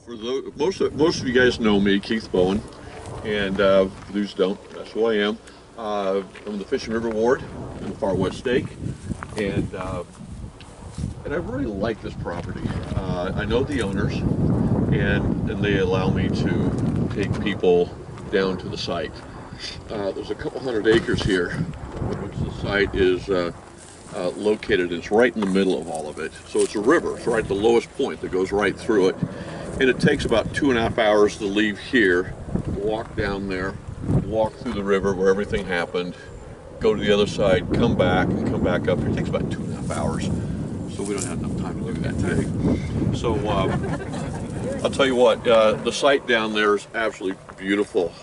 Most of you guys know me, Keith Bowen, and for those who don't, that's who I am. I'm the Fish and River Ward in the Far West Stake, and I really like this property. I know the owners, and they allow me to take people down to the site. There's a couple hundred acres here, which the site is located. It's right in the middle of all of it. So it's a river. It's right at the lowest point that goes right through it. And it takes about 2.5 hours to leave here, walk down there, walk through the river where everything happened, go to the other side, come back, and come back up here. It takes about 2.5 hours. So we don't have enough time to do that today. So I'll tell you what, the site down there is absolutely beautiful.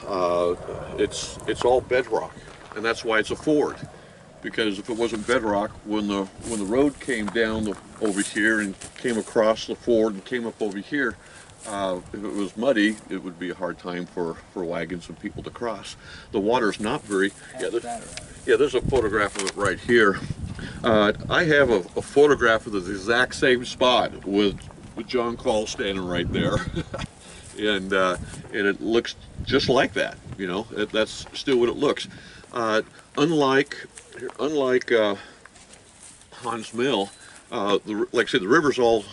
It's all bedrock, and that's why it's a ford. Because if it wasn't bedrock, when the road came down over here and came across the ford and came up over here, if it was muddy, it would be a hard time for wagons and people to cross. The water's not very. There's a photograph of it right here. I have a photograph of the exact same spot with John Call standing right there, and it looks just like that. You know, that's still what it looks. Unlike Hans Mill, like I said, the river's all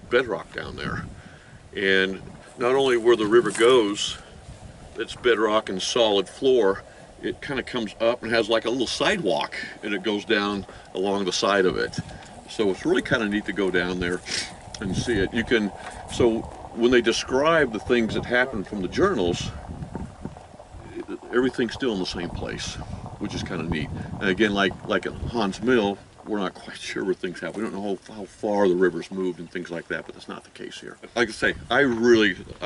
bedrock down there, and not only where the river goes, it's bedrock and solid floor. It kind of comes up and has like a little sidewalk, and it goes down along the side of it. So it's really kind of neat to go down there and see it. So when they describe the things that happen from the journals, everything's still in the same place, which is kind of neat. And again, like at Hans Mill, we're not quite sure where things happen. We don't know how far the river's moved and things like that, but that's not the case here. Like I say, I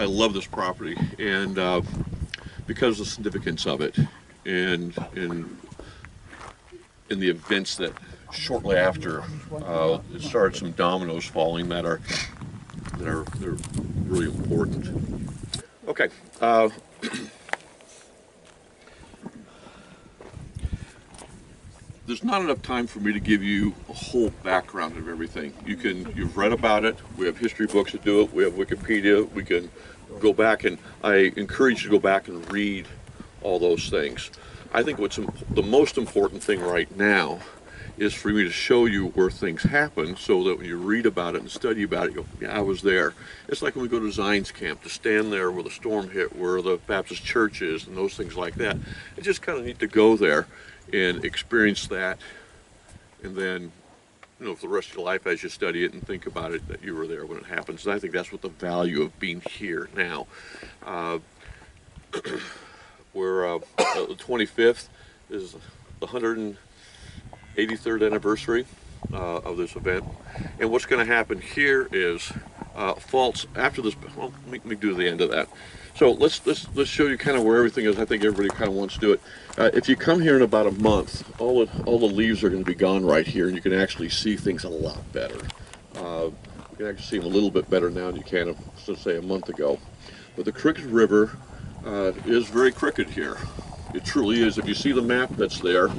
love this property, and because of the significance of it, and in the events that shortly after, it started some dominoes falling that are really important. Okay. There's not enough time for me to give you a whole background of everything. You've read about it. We have history books that do it. We have Wikipedia. We can go back, and I encourage you to go back and read all those things. I think what's the most important thing right now is for me to show you where things happen, so that when you read about it and study about it, you go, yeah, I was there. It's like when we go to Zion's camp, to stand there where the storm hit, where the Baptist church is, and those things like that. It's just kind of neat to go there and experience that, and then, you know, for the rest of your life as you study it and think about it, that you were there when it happens. And I think that's what the value of being here now. We're the 25th is the 183rd anniversary of this event, and what's going to happen here is after this. Well, let me do the end of that. So let's show you kind of where everything is. I think everybody kind of wants to do it. If you come here in about a month, all the leaves are going to be gone right here, and you can actually see things a lot better. You can actually see them a little bit better now than you can, let's say, a month ago. But the Crooked River is very crooked here. It truly is. If you see the map that's there,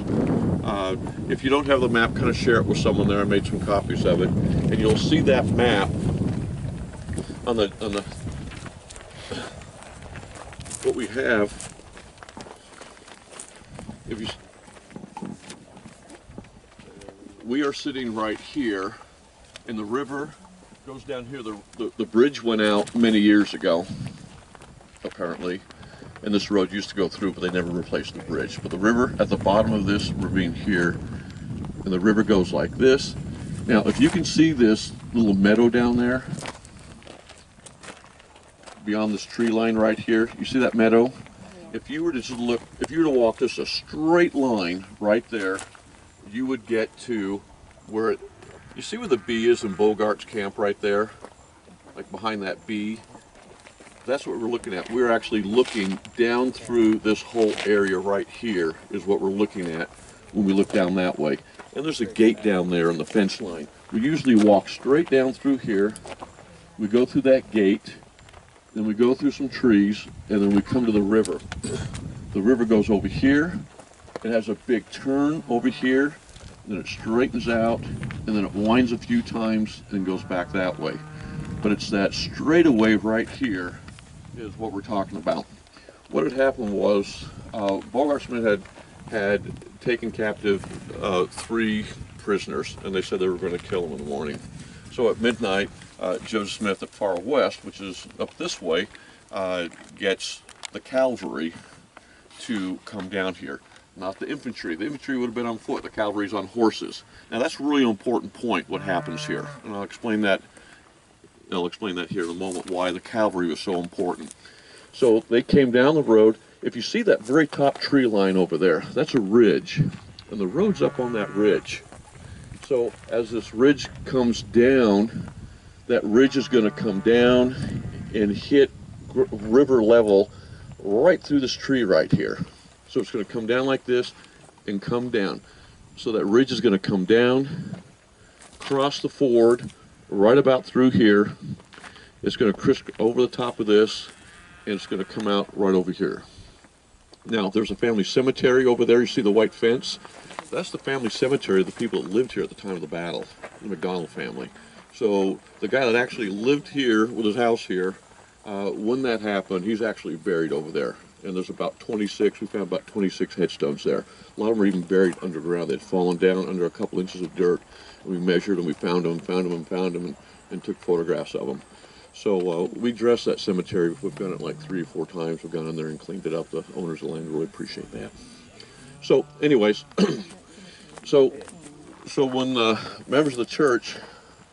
if you don't have the map, kind of share it with someone there. I made some copies of it, and you'll see that map on the what we have. We are sitting right here, and the river goes down here. The bridge went out many years ago, apparently, and this road used to go through, but they never replaced the bridge. But the river at the bottom of this ravine here, and the river goes like this. Now, if you can see this little meadow down there, beyond this tree line right here, you see that meadow? If you were to walk just a straight line right there, you would get to where you see where the bee is in Bogart's camp right there, like behind that bee. That's what we're looking at. We're actually looking down through this whole area right here is what we're looking at when we look down that way. And there's a gate down there on the fence line. We usually walk straight down through here. We go through that gate, then we go through some trees, and then we come to the river. The river goes over here. It has a big turn over here, then it straightens out, and then it winds a few times and goes back that way. but it's that straightaway right here is what we're talking about. What had happened was Bogart Smith had taken captive 3 prisoners, and they said they were going to kill them in the morning. So at midnight, Joseph Smith at Far West, which is up this way, gets the cavalry to come down here. Not the infantry. The infantry would have been on foot. The cavalry's on horses. Now that's a really important point, what happens here. And I'll explain that here in a moment, why the cavalry was so important. So they came down the road. If you see that very top tree line over there, that's a ridge. And the road's up on that ridge. So as this ridge comes down, that ridge is going to come down and hit river level right through this tree right here. So it's going to come down like this and come down. So that ridge is going to come down, cross the ford, right about through here. It's going to criss over the top of this, and it's going to come out right over here. Now, there's a family cemetery over there. You see the white fence? That's the family cemetery of the people that lived here at the time of the battle, the McDonald family. So the guy that actually lived here with his house here, when that happened, he's actually buried over there. And there's about 26, we found about 26 headstones there. A lot of them are even buried underground. They'd fallen down under a couple inches of dirt. And we measured them, we found them, and took photographs of them. So we dressed that cemetery. We've done it like 3 or 4 times. We've gone in there and cleaned it up. The owners of the land really appreciate that. So anyways, so when members of the church,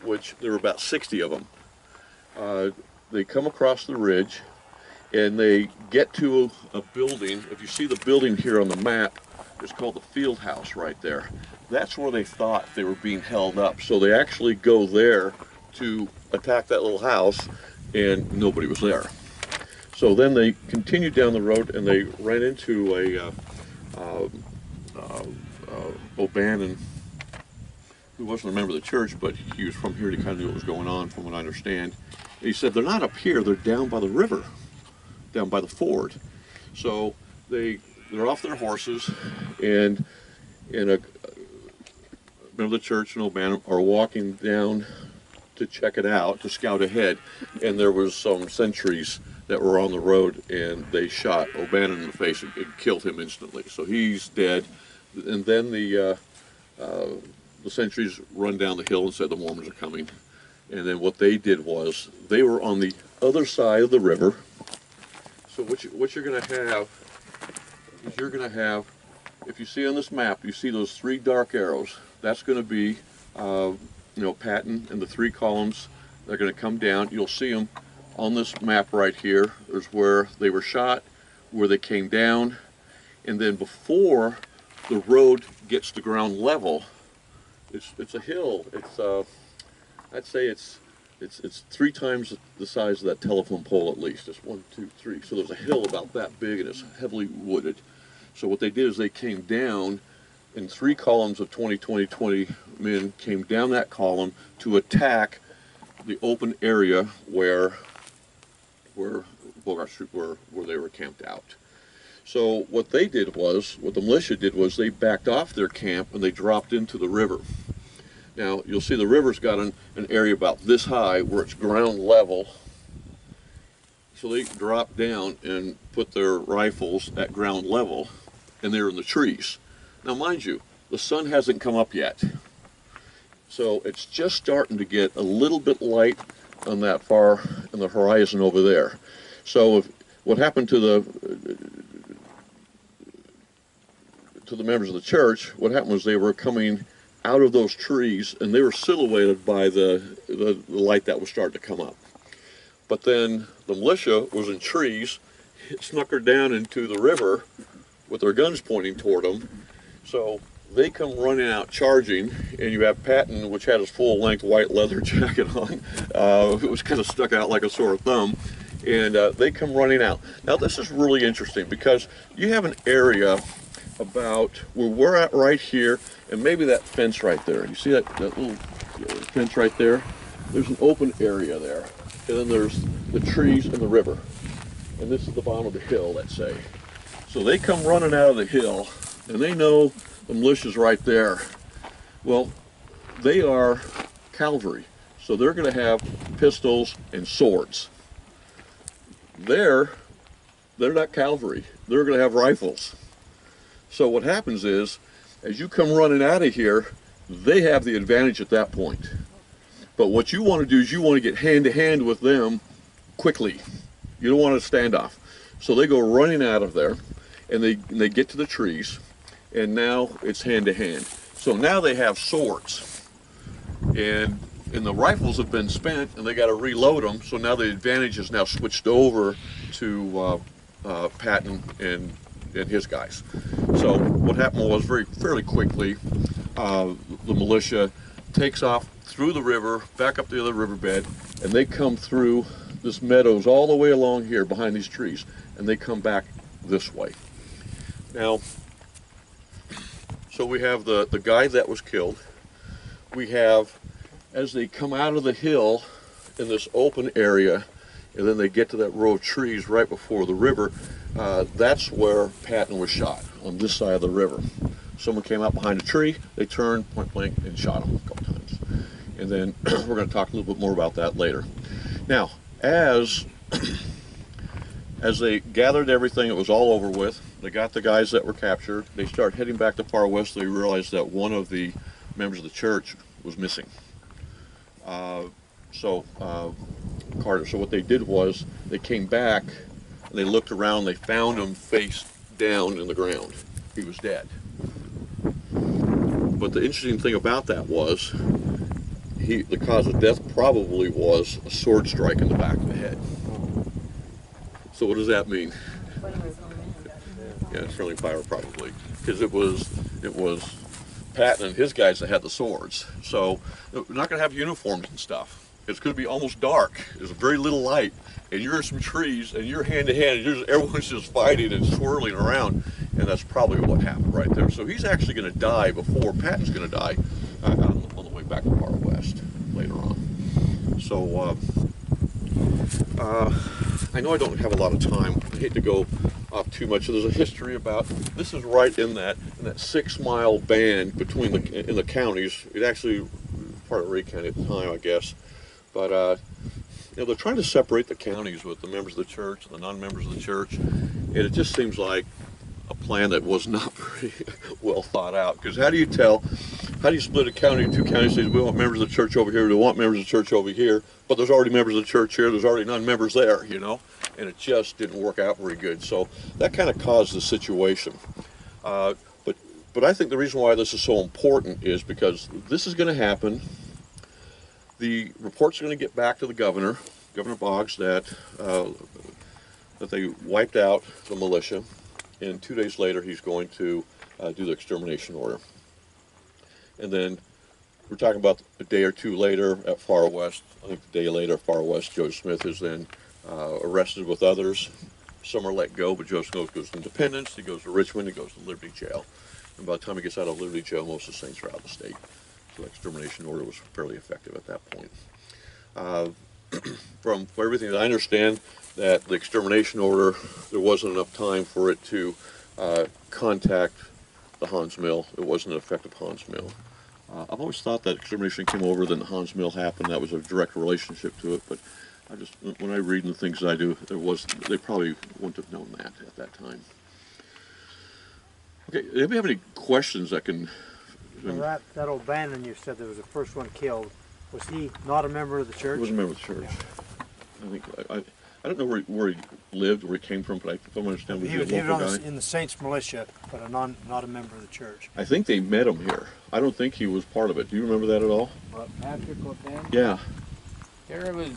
which there were about 60 of them, they come across the ridge, and they get to a building. If you see the building here on the map, it's called the field house right there. That's where they thought they were being held up. So they actually go there to attack that little house, and nobody was there. So then they continued down the road, and they ran into a O'Bannon, who wasn't a member of the church, but he was from here. He kind of knew what was going on, from what I understand. And he said, they're not up here, they're down by the river, down by the ford. So they're off their horses, and a member of the church and O'Bannon are walking down to check it out, to scout ahead, and there was some sentries that were on the road, and they shot O'Bannon in the face and killed him instantly. So he's dead. And then the sentries run down the hill and said the Mormons are coming. And then what they did was, they were on the other side of the river. So what you're going to have is you're going to have, if you see on this map, you see those 3 dark arrows. That's going to be, Patton and the 3 columns. They're going to come down. You'll see them on this map right here. There's where they were shot, where they came down, and then before the road gets to ground level, it's a hill. It's I'd say it's 3 times the size of that telephone pole at least. It's 1, 2, 3. So there's a hill about that big, and it's heavily wooded. So what they did is they came down, and 3 columns of 20 men came down that column to attack the open area where Bogart Street, where they were camped out. So what they did was, what the militia did was, they backed off their camp and they dropped into the river. Now you'll see the river's got an area about this high where it's ground level. So they dropped down and put their rifles at ground level, and they're in the trees. Now mind you, the sun hasn't come up yet. So it's just starting to get a little bit light on that far in the horizon over there. So what happened to the members of the church, what happened was they were coming out of those trees, and they were silhouetted by the light that was starting to come up. But then the militia was in trees, snuck down into the river with their guns pointing toward them. So they come running out charging, and you have Patton, which had his full-length white leather jacket on. It was kind of stuck out like a sore thumb, and they come running out. Now this is really interesting, because you have an area about where we're at right here, and maybe that fence right there. You see that little fence right there? There's an open area there, and then there's the trees and the river. And this is the bottom of the hill, let's say. So they come running out of the hill, and they know the militia's right there. Well, they are cavalry, so they're going to have pistols, and swords. They're not cavalry. They're going to have rifles. So what happens is, as you come running out of here, they have the advantage at that point. But what you want to do is you want to get hand to hand with them quickly. You don't want a standoff. So they go running out of there, and they get to the trees, and now it's hand to hand. So now they have swords, and the rifles have been spent, and they got to reload them. So now the advantage is now switched over to Patton and his guys. So what happened was fairly quickly, the militia takes off through the river, back up the other riverbed, and they come through this meadows all the way along here behind these trees, and they come back this way. Now, so we have the guy that was killed. We have, as they come out of the hill in this open area, and then they get to that row of trees right before the river, that's where Patton was shot, on this side of the river. Someone came out behind a tree, they turned point blank and shot him a couple times. And then we're going to talk a little bit more about that later. Now, as they gathered everything, it was all over with. They got the guys that were captured. They start heading back to Far West. They realized that one of the members of the church was missing. So what they did was they came back and they looked around. They found him face down in the ground. He was dead. But the interesting thing about that was the cause of death probably was a sword strike in the back of the head. So what does that mean? Yeah, friendly fire probably, because it was Patton and his guys that had the swords. So we're not going to have uniforms and stuff. It's going to be almost dark. There's very little light, and you're in some trees, and you're hand to hand, and everyone's just fighting and swirling around, and that's probably what happened right there. So he's actually going to die before Patton's going to die on the way back to Far West later on. So I know I don't have a lot of time. I hate to go off too much. There's a history about this is right in that 6-mile band between in the counties. It actually was part of Ray County at the time, I guess. But they're trying to separate the counties with the members of the church and the non-members of the church, and it just seems like a plan that was not very well thought out. Because how do you split a county in 2 counties? Say we want members of the church over here, we want members of the church over here, but there's already members of the church here, there's already non-members there, you know, and it just didn't work out very good. So that kind of caused the situation. But I think the reason why this is so important is because this is going to happen. The report's going to get back to the Governor Boggs, that they wiped out the militia, and 2 days later he's going to do the extermination order. And then we're talking about a day or two later at Far West. I think the day later at Far West, Joe Smith is then arrested with others. Some are let go, but Joe Smith goes to Independence, he goes to Richmond, he goes to Liberty Jail. And by the time he gets out of Liberty Jail, most of the saints are out of the state. So the extermination order was fairly effective at that point. From everything that I understand, that the extermination order, there wasn't enough time for it to contact the Hans Mill. It wasn't an effective Hans Mill. I've always thought that extermination came over, then the Hans Mill happened. That was a direct relationship to it. But when I read the things I do, they probably wouldn't have known that at that time. Okay, anybody have any questions that can? Well, that old Bannon you said that was the first one killed. Was he not a member of the church? He was a member of the church. Yeah. I don't know where he lived, where he came from, but if I understand, was he a local guy? In the Saints militia, but not a member of the church. I think they met him here. I don't think he was part of it. Do you remember that at all? What, Patrick O'Bannon? Yeah. There was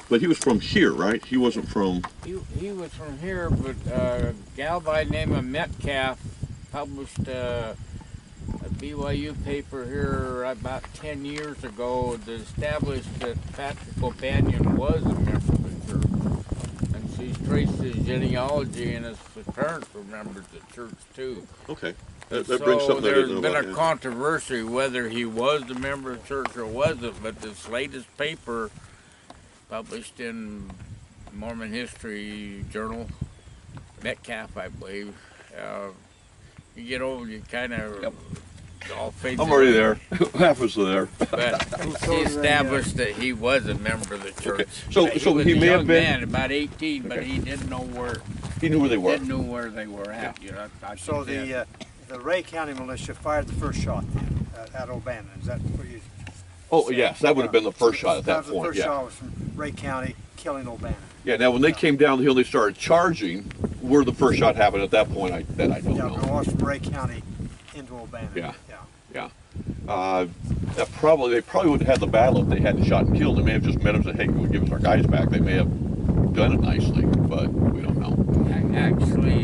But he was from here, right? He wasn't from. He was from here, but a gal by the name of Metcalf published a BYU paper here about 10 years ago that established that Patrick O'Bannon was a member of the church. And she's traced his genealogy, and his parents were members of the church too. Okay. That brings something I didn't know about. There's been a controversy whether he was a member of the church or wasn't, but this latest paper published in Mormon History Journal, Metcalf, I believe, you get over, you kind of all fades I'm already away. there. Half was there. But he established that he was a member of the church. Okay. So was he a may young have been. man, about 18, but Okay. he didn't know where. He knew where they were. Didn't know where they were at. You know, I So think that- the Ray County militia fired the first shot then, at O'Bannon. Is that what you? Oh yes, that would have been the first shot at that The point. first Yeah. shot was from Ray County killing O'Bannon. Yeah. Now when they came down the hill, and they started charging. Where the first shot happened at that point, I don't Yeah, but it know. was from Ray County into O'Bannon. Yeah. Yeah. Yeah. They probably would have had the battle if they hadn't shot and killed. They may have just met him and said, "Hey, can we give us our guys back?" They may have done it nicely, but we don't know. Actually,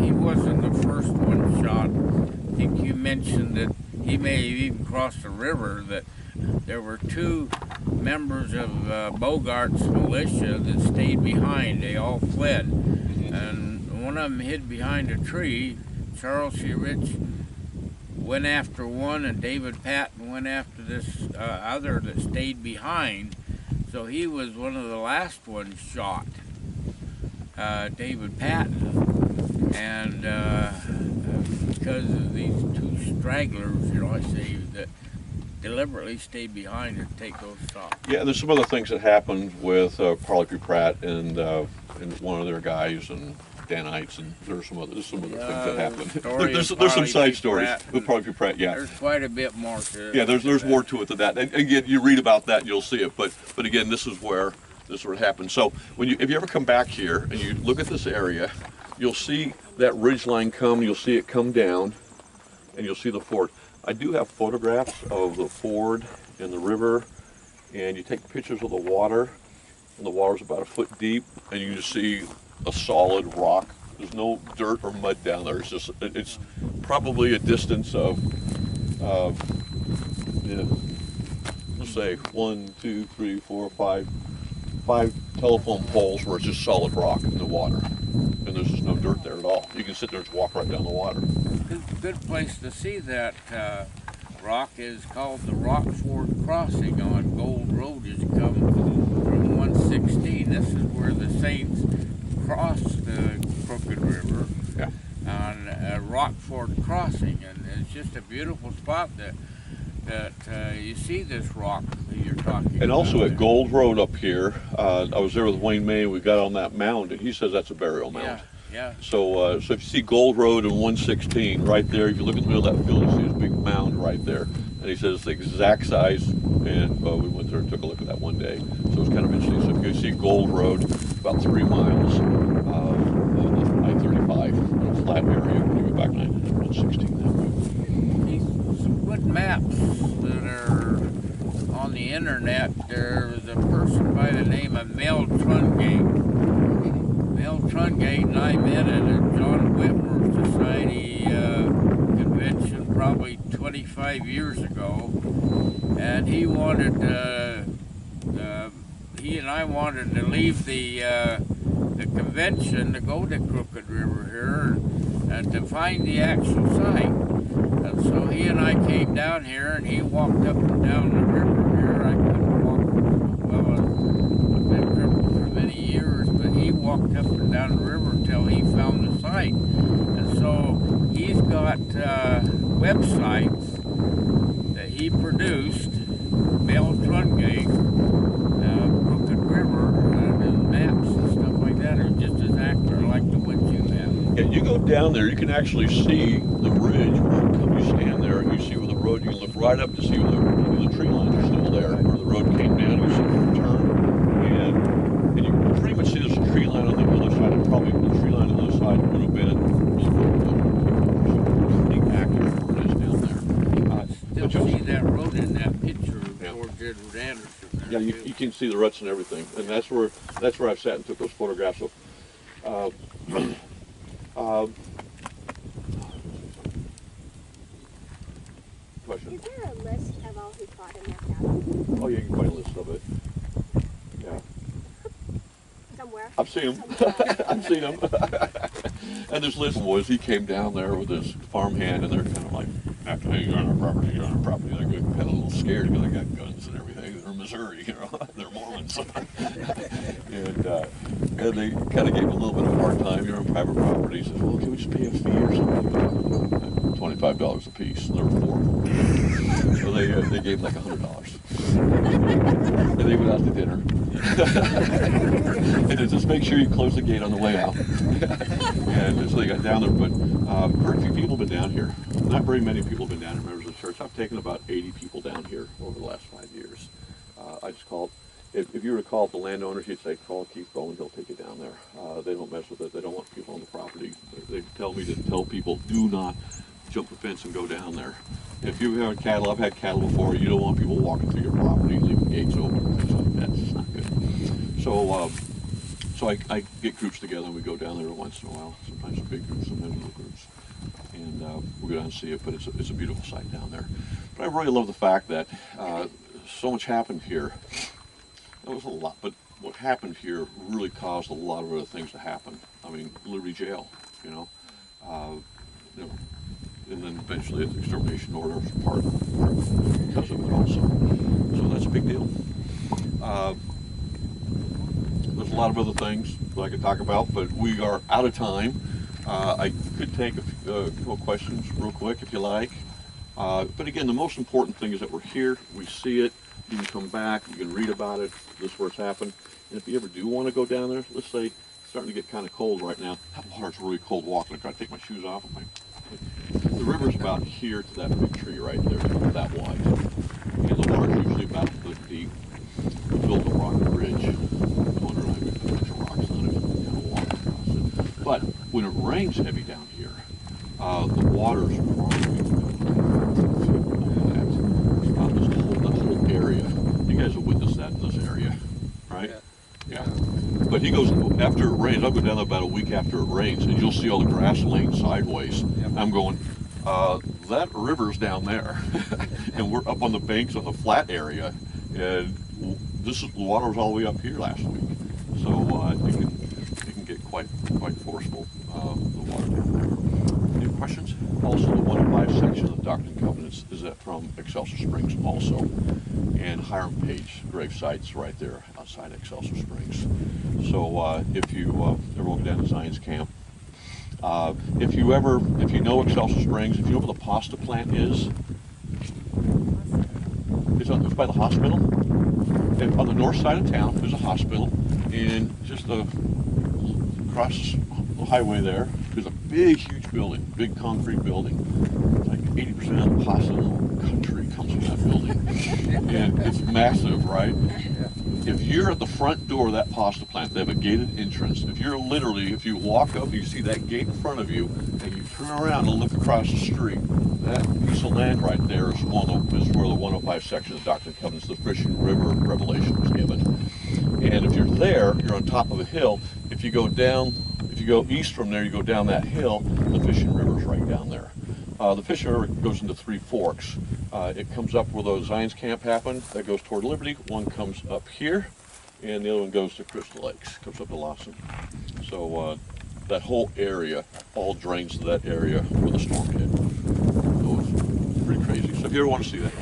he wasn't the first one shot. I think you mentioned that he may have even crossed the river, that there were two members of Bogart's militia that stayed behind. They all fled. And one of them hid behind a tree. Charles C. Rich went after one, and David Patton went after this other that stayed behind. So he was one of the last ones shot, David Patton. And because of these two stragglers, you know, I say, that deliberately stayed behind and take those shots. Yeah, there's some other things that happened with Parley P. Pratt and one of their guys and Danites, and there's some other things that happened. There's some Parley side P. stories Pratt, with Parley P. Pratt. Yeah. There's quite a bit more to it. Yeah, there's more to it than that. And again, you read about that and you'll see it. But again, this is where it happened. So if you ever come back here and you look at this area, you'll see that ridge line come. You'll see it come down, and you'll see the ford. I do have photographs of the ford and the river, and you take pictures of the water, and the water's about a foot deep, and you just see a solid rock. There's no dirt or mud down there. It's probably a distance of let's say 1, 2, 3, 4, 5 telephone poles where it's just solid rock in the water, and there's just no dirt there at all. You can sit there and just walk right down the water. Good place to see that rock is called the Rockford Crossing on Gold Road as you come from 116. This is where the Saints crossed the Crooked River on Rockford Crossing, and it's just a beautiful spot that you see this rock that you're talking about. And also at Gold Road up here, I was there with Wayne May, and we got on that mound, and he says that's a burial mound. Yeah. So if you see Gold Road and 116 right there, if you look in the middle of that field, you see this big mound right there. And he says it's the exact size, and we went there and took a look at that one day. So it's kind of interesting. So if you see Gold Road, about 3 miles of I-35 in a flat area when you go back 116 that way. Some good maps that are on the internet. There was a person by the name of Mel Trungate. Mel Trungate and I met at a John Whitmer Society convention probably 25 years ago, and he and I wanted to leave the convention to go to Crooked River here and to find the actual site. And so he and I came down here, and he walked up and down the river here. I couldn't walk well. I've been river for many years, but he walked up and down the river until he found the site. And so he's got websites that he produced, Mel Trungate, Crooked River, and his maps and stuff like that are just as accurate like the ones you have. Yeah, you go down there, you can actually see the ridge. You stand there and you see where the road, you can look right up to see where the tree lines are still there, where the road came down. You see the turn, and you pretty much see there's a tree line on the other side, and probably the tree line on the other side would have been pretty accurate where it is down there. Still see that road in that picture of George Edward Anderson. Yeah, you can see the ruts and everything, and that's where I've sat and took those photographs of. Question. Is there a list of all who fought in that battle? Oh yeah, you can find a list of it. Yeah. Somewhere. I've seen him. I've seen him. And there's Liz boys. He came down there with his farmhand, and they're kind of like, after hey, you're on our property, you're on our property. They're good, kind of a little scared because they got guns and everything. They're Missouri, you know. They're Mormons. And And they kind of gave a little bit of a hard time. You're on private property. He says, well, can we just pay a fee or something? $25 a piece. There were 4. So they gave him like $100. And they went out to dinner. And then just make sure you close the gate on the way out. And so they got down there, but very few people have been down here. Not very many people have been down here, members of the church. I've taken about 80 people down here over the last 5 years. I just called. If you were to call the landowners, you'd say, call Keith Bowen, he'll take you down there. They don't mess with it. They don't want people on the property. They tell me to tell people, do not jump the fence and go down there. If you have cattle, I've had cattle before, you don't want people walking through your property, leaving gates open, and things like that. It's not good. So I get groups together and we go down there once in a while. Sometimes big groups, sometimes little groups. And we go down and see it, but it's a beautiful sight down there. But I really love the fact that so much happened here. That was a lot, but what happened here really caused a lot of other things to happen. I mean, Liberty Jail, you know, and then eventually the extermination order was part because of it also. So that's a big deal. There's a lot of other things that I could talk about, but we are out of time. I could take a couple questions real quick if you like. But again, the most important thing is that we're here, we see it. You can come back, you can read about it, this is where it's happened. And if you ever do want to go down there, let's say it's starting to get kind of cold right now. That water's really cold walking. I've got to take my shoes off. The river's about here to that big tree right there, it's about that wide. And the water's usually about a foot deep. We built a rock bridge. Underline, we put a bunch of rocks on it and kind of walk across it. But when it rains heavy down here, the water's probably area. You guys have witnessed that in this area, right? Yeah. But he goes, after it rains, I'll go down there about a week after it rains, and you'll see all the grass laying sideways. Yep. I'm going, that river's down there, and we're up on the banks of the flat area, and the water was all the way up here last week. So it can get quite forceful, the water down there. Any questions? Also, the 105 section of the Doctrine and Covenants is that from Excelsior Springs also. And Hiram Page grave site's right there outside Excelsior Springs. So if you ever go down to Zion's Camp, if you know Excelsior Springs, if you know where the pasta plant is, it's by the hospital. And on the north side of town, there's a hospital, and just across the highway there, there's a big, huge building, big concrete building. Like 80% of the pasta in the whole country comes from that building. And it's massive, right? If you're at the front door of that pasta plant, they have a gated entrance. If you walk up, you see that gate in front of you, and you turn around and look across the street, that piece of land right there is where the 105 section of the Doctrine and Covenants, the Fishing River revelation was given. And if you're there, you're on top of a hill. If you go east from there, you go down that hill, the Fishing River's right down there. The Fishing River goes into 3 forks. It comes up where the Zion's Camp happened. That goes toward Liberty. One comes up here, and the other one goes to Crystal Lakes, comes up to Lawson. So that whole area all drains to that area where the storm hit. So it's pretty crazy. So if you ever want to see that,